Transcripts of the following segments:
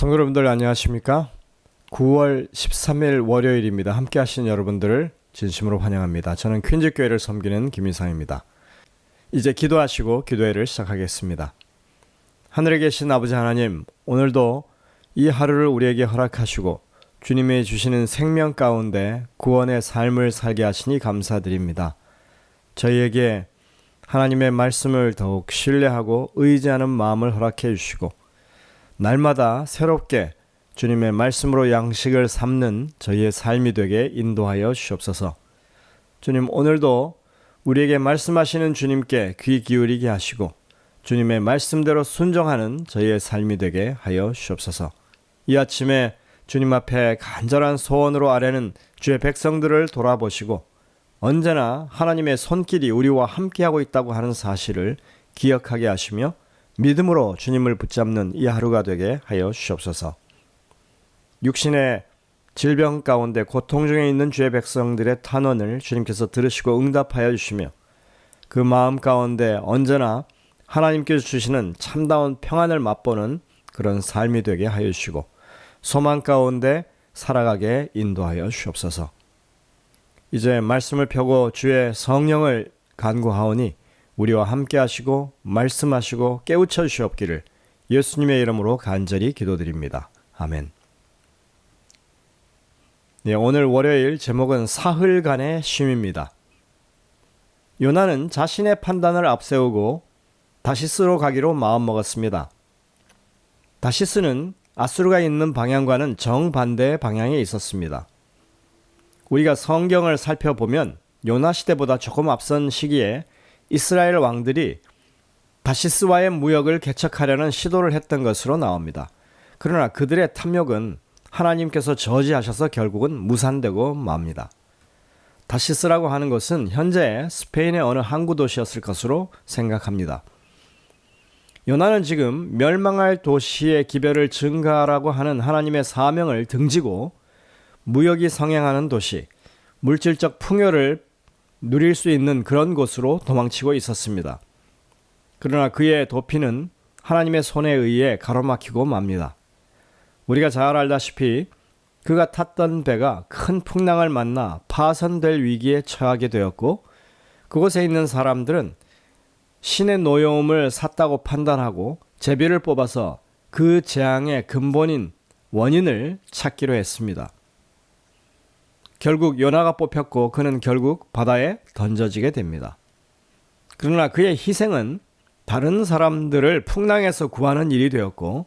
성도 여러분들 안녕하십니까? 9월 13일 월요일입니다. 함께 하신 여러분들을 진심으로 환영합니다. 저는 퀸즈교회를 섬기는 김인상입니다. 이제 기도하시고 기도회를 시작하겠습니다. 하늘에 계신 아버지 하나님, 오늘도 이 하루를 우리에게 허락하시고 주님이 주시는 생명 가운데 구원의 삶을 살게 하시니 감사드립니다. 저희에게 하나님의 말씀을 더욱 신뢰하고 의지하는 마음을 허락해 주시고 날마다 새롭게 주님의 말씀으로 양식을 삼는 저희의 삶이 되게 인도하여 주시옵소서. 주님, 오늘도 우리에게 말씀하시는 주님께 귀 기울이게 하시고 주님의 말씀대로 순종하는 저희의 삶이 되게 하여 주시옵소서. 이 아침에 주님 앞에 간절한 소원으로 아뢰는 주의 백성들을 돌아보시고 언제나 하나님의 손길이 우리와 함께하고 있다고 하는 사실을 기억하게 하시며 믿음으로 주님을 붙잡는 이 하루가 되게 하여 주시옵소서. 육신의 질병 가운데 고통 중에 있는 주의 백성들의 탄원을 주님께서 들으시고 응답하여 주시며 그 마음 가운데 언제나 하나님께서 주시는 참다운 평안을 맛보는 그런 삶이 되게 하여 주시고 소망 가운데 살아가게 인도하여 주옵소서. 이제 말씀을 펴고 주의 성령을 간구하오니 우리와 함께 하시고 말씀하시고 깨우쳐 주시옵기를 예수님의 이름으로 간절히 기도드립니다. 아멘. 네, 오늘 월요일 제목은 사흘간의 쉼입니다. 요나는 자신의 판단을 앞세우고 다시스로 가기로 마음먹었습니다. 다시스는 아수르가 있는 방향과는 정반대의 방향에 있었습니다. 우리가 성경을 살펴보면 요나 시대보다 조금 앞선 시기에 이스라엘 왕들이 다시스와의 무역을 개척하려는 시도를 했던 것으로 나옵니다. 그러나 그들의 탐욕은 하나님께서 저지하셔서 결국은 무산되고 맙니다. 다시스라고 하는 것은 현재 스페인의 어느 항구 도시였을 것으로 생각합니다. 요나는 지금 멸망할 도시의 기별을 증가하라고 하는 하나님의 사명을 등지고 무역이 성행하는 도시, 물질적 풍요를 누릴 수 있는 그런 곳으로 도망치고 있었습니다. 그러나 그의 도피는 하나님의 손에 의해 가로막히고 맙니다. 우리가 잘 알다시피 그가 탔던 배가 큰 풍랑을 만나 파손될 위기에 처하게 되었고 그곳에 있는 사람들은 신의 노여움을 샀다고 판단하고 제비를 뽑아서 그 재앙의 근본인 원인을 찾기로 했습니다. 결국 요나가 뽑혔고 그는 결국 바다에 던져지게 됩니다. 그러나 그의 희생은 다른 사람들을 풍랑에서 구하는 일이 되었고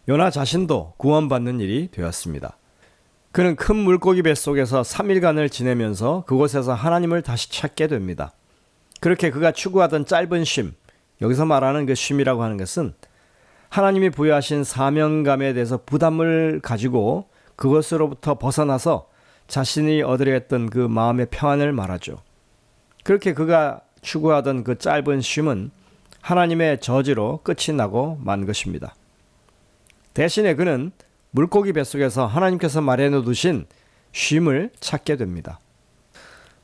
요나 자신도 구원받는 일이 되었습니다. 그는 큰 물고기 뱃속에서 3일간을 지내면서 그곳에서 하나님을 다시 찾게 됩니다. 그렇게 그가 추구하던 짧은 쉼, 여기서 말하는 그 쉼이라고 하는 것은 하나님이 부여하신 사명감에 대해서 부담을 가지고 그것으로부터 벗어나서 자신이 얻으려 했던 그 마음의 평안을 말하죠. 그렇게 그가 추구하던 그 짧은 쉼은 하나님의 저지로 끝이 나고 만 것입니다. 대신에 그는 물고기 뱃속에서 하나님께서 마련해 두신 쉼을 찾게 됩니다.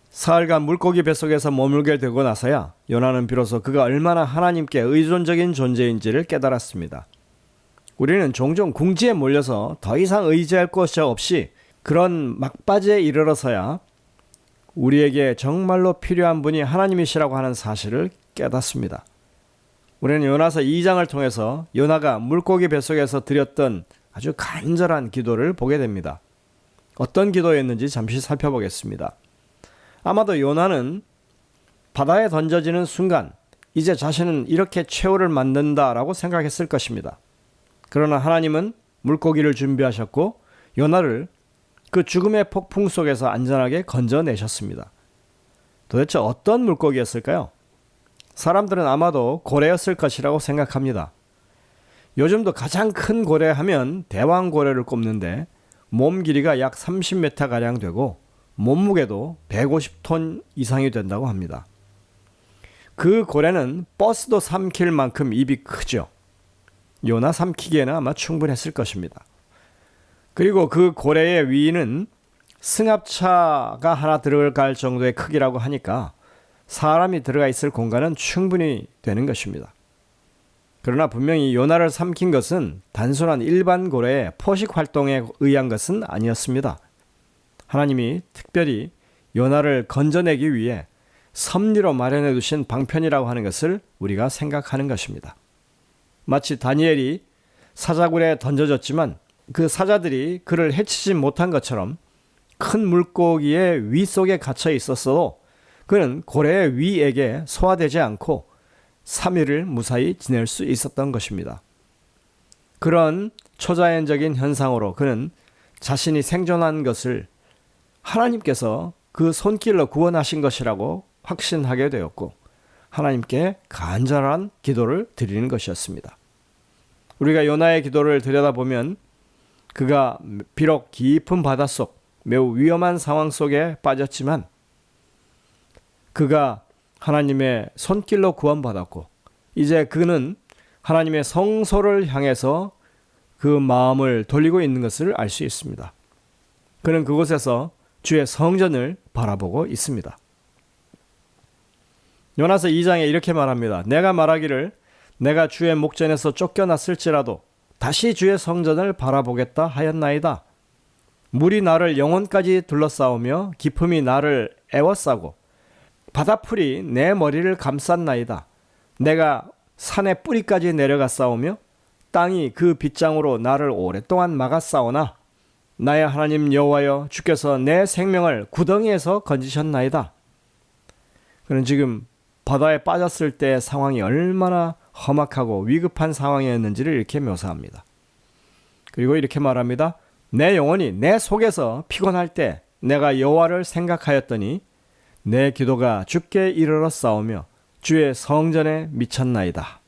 사흘간 물고기 뱃속에서 머물게 되고 나서야 요나는 비로소 그가 얼마나 하나님께 의존적인 존재인지를 깨달았습니다. 우리는 종종 궁지에 몰려서 더 이상 의지할 곳이 없이 그런 막바지에 이르러서야 우리에게 정말로 필요한 분이 하나님이시라고 하는 사실을 깨닫습니다. 우리는 요나서 2장을 통해서 요나가 물고기 뱃속에서 드렸던 아주 간절한 기도를 보게 됩니다. 어떤 기도였는지 잠시 살펴보겠습니다. 아마도 요나는 바다에 던져지는 순간 이제 자신은 이렇게 최후를 맞는다라고 생각했을 것입니다. 그러나 하나님은 물고기를 준비하셨고 요나를 그 죽음의 폭풍 속에서 안전하게 건져내셨습니다. 도대체 어떤 물고기였을까요? 사람들은 아마도 고래였을 것이라고 생각합니다. 요즘도 가장 큰 고래 하면 대왕고래를 꼽는데 몸 길이가 약 30m가량 되고 몸무게도 150톤 이상이 된다고 합니다. 그 고래는 버스도 삼킬 만큼 입이 크죠. 요나 삼키기에는 아마 충분했을 것입니다. 그리고 그 고래의 위는 승합차가 하나 들어갈 정도의 크기라고 하니까 사람이 들어가 있을 공간은 충분히 되는 것입니다. 그러나 분명히 요나를 삼킨 것은 단순한 일반 고래의 포식 활동에 의한 것은 아니었습니다. 하나님이 특별히 요나를 건져내기 위해 섭리로 마련해 두신 방편이라고 하는 것을 우리가 생각하는 것입니다. 마치 다니엘이 사자굴에 던져졌지만 그 사자들이 그를 해치지 못한 것처럼 큰 물고기의 위 속에 갇혀 있었어도 그는 고래의 위에게 소화되지 않고 3일을 무사히 지낼 수 있었던 것입니다. 그런 초자연적인 현상으로 그는 자신이 생존한 것을 하나님께서 그 손길로 구원하신 것이라고 확신하게 되었고 하나님께 간절한 기도를 드리는 것이었습니다. 우리가 요나의 기도를 들여다보면 그가 비록 깊은 바닷속 매우 위험한 상황 속에 빠졌지만 그가 하나님의 손길로 구원받았고 이제 그는 하나님의 성소를 향해서 그 마음을 돌리고 있는 것을 알 수 있습니다. 그는 그곳에서 주의 성전을 바라보고 있습니다. 요나서 2장에 이렇게 말합니다. 내가 말하기를 내가 주의 목전에서 쫓겨났을지라도 다시 주의 성전을 바라보겠다 하였나이다. 물이 나를 영혼까지 둘러싸우며 깊음이 나를 애워싸고 바다풀이 내 머리를 감쌌나이다. 내가 산의 뿌리까지 내려갔사오며 땅이 그 빗장으로 나를 오랫동안 막았사오나 나의 하나님 여호와여 주께서 내 생명을 구덩이에서 건지셨나이다. 그는 지금 바다에 빠졌을 때 상황이 얼마나 험악하고 위급한 상황이었는지를 이렇게 묘사합니다. 그리고 이렇게 말합니다. 내 영혼이 내 속에서 피곤할 때 내가 여호와를 생각하였더니 내 기도가 주께 이르러 싸우며 주의 성전에 미쳤나이다.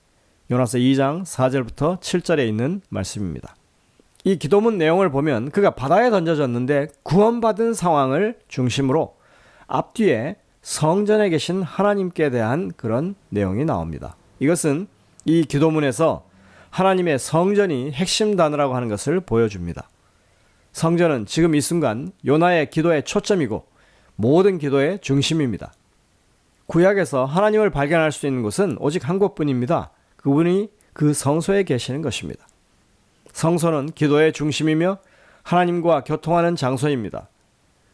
요나서 2장 4절부터 7절에 있는 말씀입니다. 이 기도문 내용을 보면 그가 바다에 던져졌는데 구원받은 상황을 중심으로 앞뒤에 성전에 계신 하나님께 대한 그런 내용이 나옵니다. 이것은 이 기도문에서 하나님의 성전이 핵심 단어라고 하는 것을 보여줍니다. 성전은 지금 이 순간 요나의 기도의 초점이고 모든 기도의 중심입니다. 구약에서 하나님을 발견할 수 있는 곳은 오직 한 곳뿐입니다. 그분이 그 성소에 계시는 것입니다. 성소는 기도의 중심이며 하나님과 교통하는 장소입니다.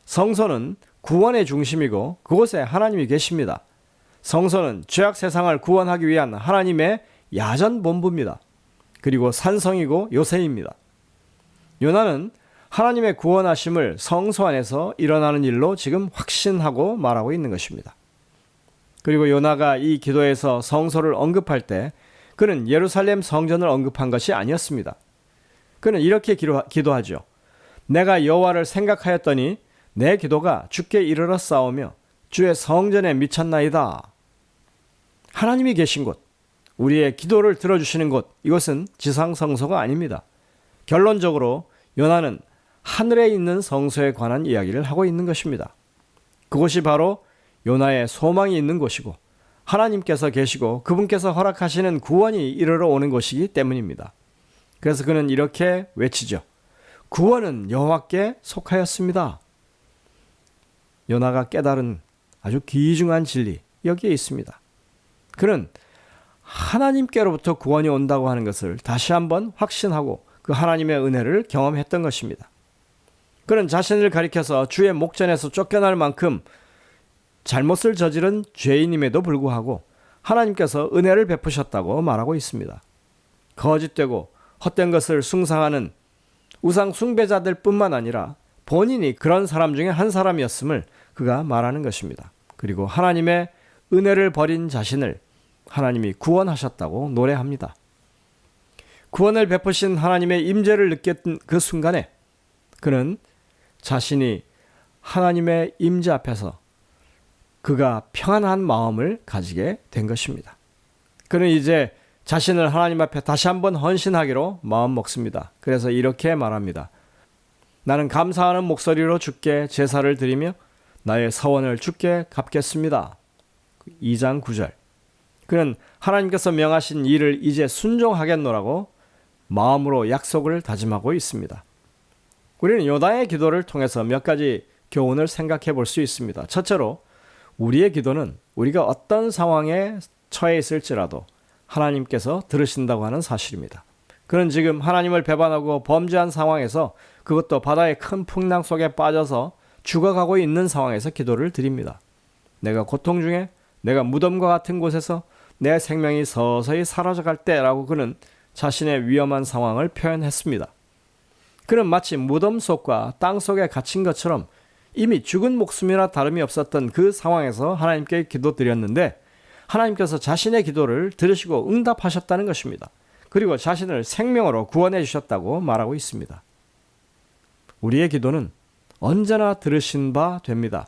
성소는 구원의 중심이고 그곳에 하나님이 계십니다. 성소는 죄악 세상을 구원하기 위한 하나님의 야전 본부입니다. 그리고 산성이고 요새입니다. 요나는 하나님의 구원하심을 성소 안에서 일어나는 일로 지금 확신하고 말하고 있는 것입니다. 그리고 요나가 이 기도에서 성소를 언급할 때 그는 예루살렘 성전을 언급한 것이 아니었습니다. 그는 이렇게 기도하죠. 내가 여호와를 생각하였더니 내 기도가 주께 이르러 싸우며 주의 성전에 미쳤나이다. 하나님이 계신 곳, 우리의 기도를 들어주시는 곳, 이것은 지상성소가 아닙니다. 결론적으로 요나는 하늘에 있는 성소에 관한 이야기를 하고 있는 것입니다. 그곳이 바로 요나의 소망이 있는 곳이고 하나님께서 계시고 그분께서 허락하시는 구원이 이르러 오는 곳이기 때문입니다. 그래서 그는 이렇게 외치죠. 구원은 여호와께 속하였습니다. 요나가 깨달은 아주 귀중한 진리 여기에 있습니다. 그는 하나님께로부터 구원이 온다고 하는 것을 다시 한번 확신하고 그 하나님의 은혜를 경험했던 것입니다. 그는 자신을 가리켜서 주의 목전에서 쫓겨날 만큼 잘못을 저지른 죄인임에도 불구하고 하나님께서 은혜를 베푸셨다고 말하고 있습니다. 거짓되고 헛된 것을 숭상하는 우상 숭배자들 뿐만 아니라 본인이 그런 사람 중에 한 사람이었음을 그가 말하는 것입니다. 그리고 하나님의 은혜를 버린 자신을 하나님이 구원하셨다고 노래합니다. 구원을 베푸신 하나님의 임재를 느꼈던 그 순간에 그는 자신이 하나님의 임재 앞에서 그가 평안한 마음을 가지게 된 것입니다. 그는 이제 자신을 하나님 앞에 다시 한번 헌신하기로 마음먹습니다. 그래서 이렇게 말합니다. 나는 감사하는 목소리로 주께 제사를 드리며 나의 서원을 주께 갚겠습니다. 2장 9절. 그는 하나님께서 명하신 일을 이제 순종하겠노라고 마음으로 약속을 다짐하고 있습니다. 우리는 요나의 기도를 통해서 몇 가지 교훈을 생각해 볼 수 있습니다. 첫째로 우리의 기도는 우리가 어떤 상황에 처해 있을지라도 하나님께서 들으신다고 하는 사실입니다. 그는 지금 하나님을 배반하고 범죄한 상황에서, 그것도 바다의 큰 풍랑 속에 빠져서 죽어가고 있는 상황에서 기도를 드립니다. 내가 고통 중에, 내가 무덤과 같은 곳에서 내 생명이 서서히 사라져갈 때라고 그는 자신의 위험한 상황을 표현했습니다. 그는 마치 무덤 속과 땅 속에 갇힌 것처럼 이미 죽은 목숨이나 다름이 없었던 그 상황에서 하나님께 기도드렸는데, 하나님께서 자신의 기도를 들으시고 응답하셨다는 것입니다. 그리고 자신을 생명으로 구원해 주셨다고 말하고 있습니다. 우리의 기도는 언제나 들으신 바 됩니다.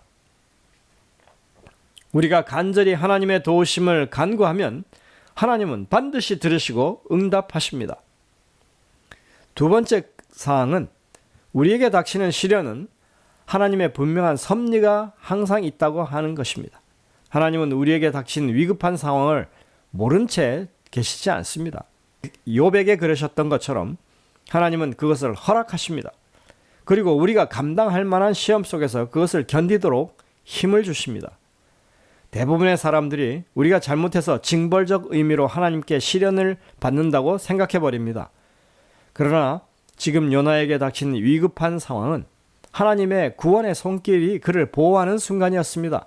우리가 간절히 하나님의 도우심을 간구하면 하나님은 반드시 들으시고 응답하십니다. 두 번째 사항은, 우리에게 닥치는 시련은 하나님의 분명한 섭리가 항상 있다고 하는 것입니다. 하나님은 우리에게 닥친 위급한 상황을 모른 채 계시지 않습니다. 욥에게 그러셨던 것처럼 하나님은 그것을 허락하십니다. 그리고 우리가 감당할 만한 시험 속에서 그것을 견디도록 힘을 주십니다. 대부분의 사람들이 우리가 잘못해서 징벌적 의미로 하나님께 시련을 받는다고 생각해 버립니다. 그러나 지금 요나에게 닥친 위급한 상황은 하나님의 구원의 손길이 그를 보호하는 순간이었습니다.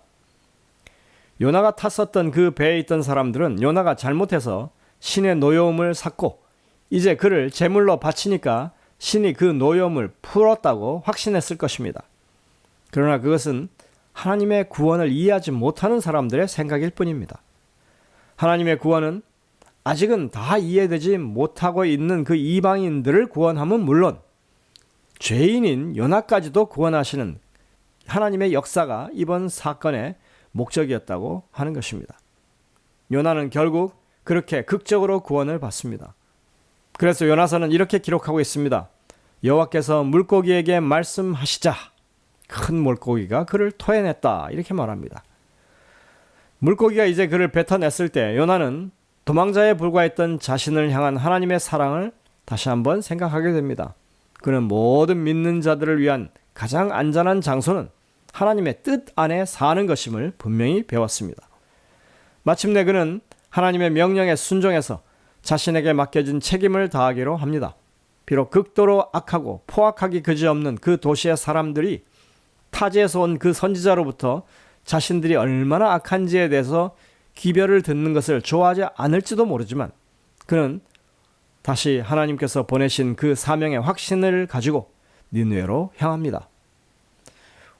요나가 탔었던 그 배에 있던 사람들은 요나가 잘못해서 신의 노여움을 샀고 이제 그를 제물로 바치니까 신이 그 노여움을 풀었다고 확신했을 것입니다. 그러나 그것은 하나님의 구원을 이해하지 못하는 사람들의 생각일 뿐입니다. 하나님의 구원은 아직은 다 이해되지 못하고 있는 그 이방인들을 구원함은 물론 죄인인 요나까지도 구원하시는 하나님의 역사가 이번 사건의 목적이었다고 하는 것입니다. 요나는 결국 그렇게 극적으로 구원을 받습니다. 그래서 요나서는 이렇게 기록하고 있습니다. 여호와께서 물고기에게 말씀하시자 큰 물고기가 그를 토해냈다, 이렇게 말합니다. 물고기가 이제 그를 뱉어냈을 때 요나는 도망자에 불과했던 자신을 향한 하나님의 사랑을 다시 한번 생각하게 됩니다. 그는 모든 믿는 자들을 위한 가장 안전한 장소는 하나님의 뜻 안에 사는 것임을 분명히 배웠습니다. 마침내 그는 하나님의 명령에 순종해서 자신에게 맡겨진 책임을 다하기로 합니다. 비록 극도로 악하고 포악하기 그지없는 그 도시의 사람들이 타지에서 온 그 선지자로부터 자신들이 얼마나 악한지에 대해서 기별을 듣는 것을 좋아하지 않을지도 모르지만 그는 다시 하나님께서 보내신 그 사명의 확신을 가지고 니느웨로 향합니다.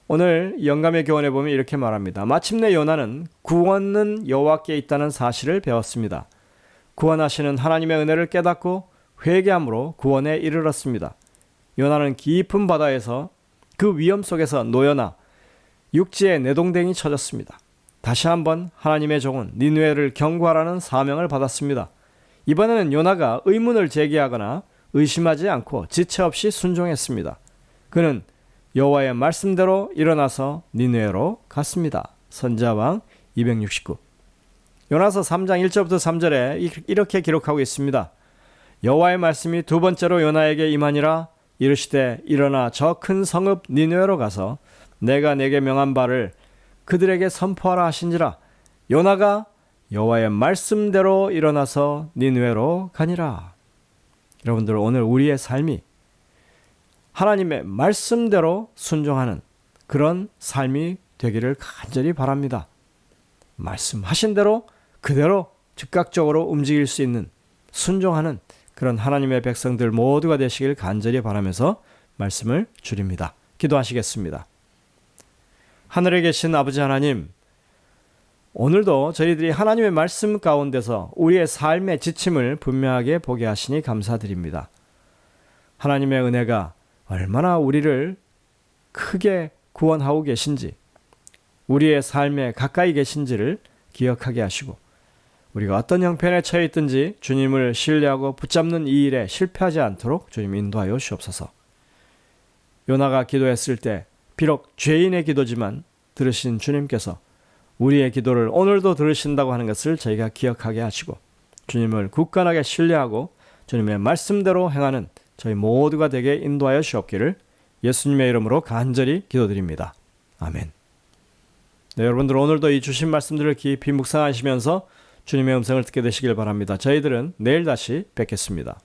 오늘 영감의 교훈에 보면 이렇게 말합니다. 마침내 요나는 구원은 여호와께 있다는 사실을 배웠습니다. 구원하시는 하나님의 은혜를 깨닫고 회개함으로 구원에 이르렀습니다. 요나는 깊은 바다에서 그 위험 속에서 놓여나 육지에 내동댕이 쳐졌습니다. 다시 한번 하나님의 종은 니느웨를 경고하라는 사명을 받았습니다. 이번에는 요나가 의문을 제기하거나 의심하지 않고 지체 없이 순종했습니다. 그는 여호와의 말씀대로 일어나서 니느웨로 갔습니다. 선지자왕 269. 요나서 3장 1절부터 3절에 이렇게 기록하고 있습니다. 여호와의 말씀이 두 번째로 요나에게 임하니라. 이르시되 일어나 저 큰 성읍 니느웨로 가서 내가 내게 명한 바를 그들에게 선포하라 하신지라. 요나가 여호와의 말씀대로 일어나서 니느웨로 가니라. 여러분들, 오늘 우리의 삶이 하나님의 말씀대로 순종하는 그런 삶이 되기를 간절히 바랍니다. 말씀하신 대로 그대로 즉각적으로 움직일 수 있는 순종하는 그런 하나님의 백성들 모두가 되시길 간절히 바라면서 말씀을 줄입니다. 기도하시겠습니다. 하늘에 계신 아버지 하나님, 오늘도 저희들이 하나님의 말씀 가운데서 우리의 삶의 지침을 분명하게 보게 하시니 감사드립니다. 하나님의 은혜가 얼마나 우리를 크게 구원하고 계신지, 우리의 삶에 가까이 계신지를 기억하게 하시고 우리가 어떤 형편에 처해 있든지 주님을 신뢰하고 붙잡는 이 일에 실패하지 않도록 주님 인도하여 주옵소서. 요나가 기도했을 때 비록 죄인의 기도지만 들으신 주님께서 우리의 기도를 오늘도 들으신다고 하는 것을 저희가 기억하게 하시고 주님을 굳건하게 신뢰하고 주님의 말씀대로 행하는 저희 모두가 되게 인도하여 주옵기를 예수님의 이름으로 간절히 기도드립니다. 아멘. 네, 여러분들 오늘도 이 주신 말씀들을 깊이 묵상하시면서 주님의 음성을 듣게 되시길 바랍니다. 저희들은 내일 다시 뵙겠습니다.